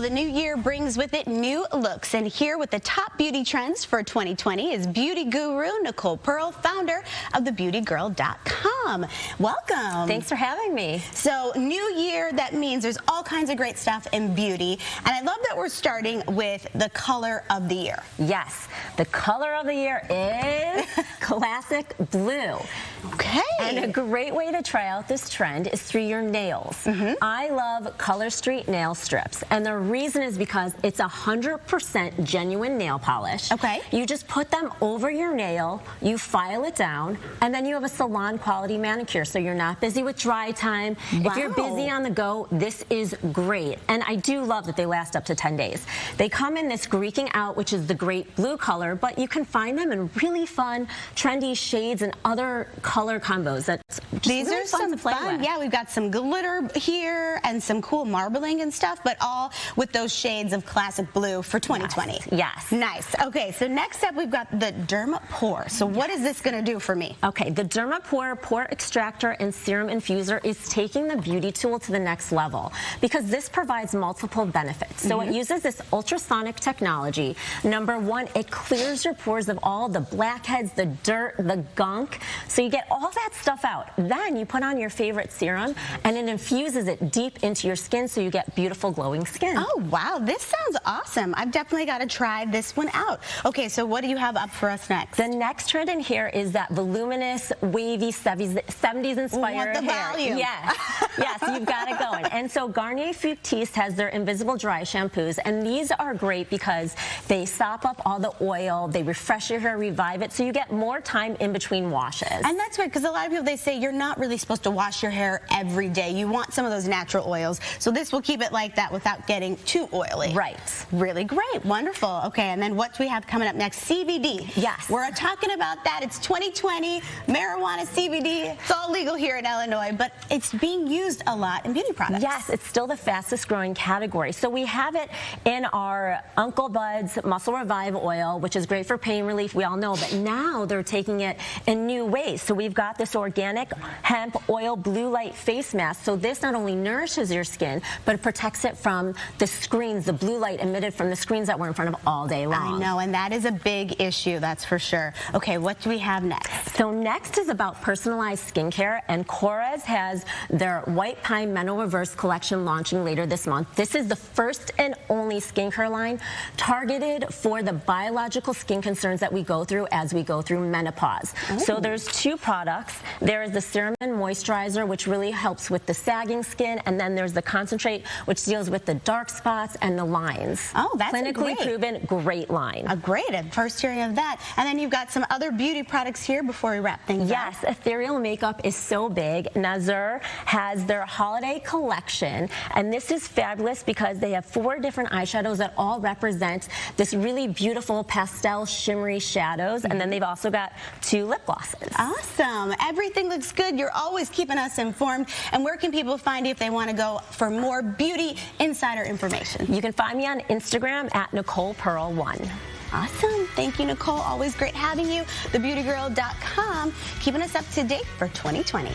The new year brings with it new looks, and here with the top beauty trends for 2020 is beauty guru Nicole Pearl, founder of thebeautygirl.com. Welcome. Thanks for having me. So, new year, that means there's all kinds of great stuff in beauty, and I love that we're starting with the color of the year. Yes, the color of the year is classic blue. Okay. And a great way to try out this trend is through your nails. I love Color Street nail strips, and the reason is because it's 100% genuine nail polish. Okay. You just put them over your nail, you file it down, and then you have a salon quality manicure, so you're not busy with dry time. Wow. If you're busy on the go, this is great. And I do love that they last up to 10 days. They come in this Greeking Out, which is the great blue color, but you can find them in really fun, trendy shades and other color combos. That's just These really are some to play fun. with. Yeah, we've got some glitter here and some cool marbling and stuff, but all with those shades of classic blue for 2020. Yes. Nice. Okay, so next up we've got the Derma Pore. So what is this going to do for me? Okay, the Derma Pore Pore Extractor and Serum Infuser is taking the beauty tool to the next level because this provides multiple benefits. So it uses this ultrasonic technology. Number one, it clears your pores of all the blackheads, the dirt, the gunk. So you get all that stuff out. Then you put on your favorite serum and it infuses it deep into your skin so you get beautiful glowing skin. Oh, wow. This sounds awesome. I've definitely got to try this one out. Okay, so what do you have up for us next? The next trend in here is that voluminous, wavy, 70s inspired the hair. volume. Yes, yes, you've got it going. And so Garnier Fructis has their invisible dry shampoos, and these are great because they sop up all the oil, they refresh your hair, revive it, so you get more time in between washes. And that's weird because a lot of people, they say you're not really supposed to wash your hair every day. You want some of those natural oils. So this will keep it like that without getting too oily. Right. Really great. Wonderful. Okay, and then what do we have coming up next? CBD. Yes. We're talking about that. It's 2020. Marijuana, CBD. It's all legal here in Illinois, but it's being used a lot in beauty products. Yes, it's still the fastest growing category. So we have it in our Uncle Bud's Muscle Revive oil, which is great for pain relief, we all know, but now they're taking it in new ways. So we've got this organic hemp oil blue light face mask. So this not only nourishes your skin, but it protects it from the screens, the blue light emitted from the screens that we're in front of all day long. I know, and that is a big issue, that's for sure. Okay, what do we have next? So next is about personalized skincare, and Korres has their White Pine Menno Reverse collection launching later this month. This is the first and only skincare line targeted for the biological skin concerns that we go through as we go through menopause. So there's two products. There is the Serum and Moisturizer, which really helps with the sagging skin, and then there's the Concentrate, which deals with the dark spots and the lines. Oh, that's clinically proven, great line. Great, first hearing of that. And then you've got some other beauty products here before we wrap things up. Yes, ethereal makeup is so big. Nazur has their holiday collection, and this is fabulous because they have 4 different eyeshadows that all represent this really beautiful pastel shimmery shadows, and then they've also got 2 lip glosses. Awesome. Everything looks good. You're always keeping us informed. And where can people find you if they want to go for more beauty insider information? You can find me on Instagram at Nicole Pearl 1. Awesome. Thank you, Nicole. Always great having you. Thebeautygirl.com, keeping us up to date for 2020.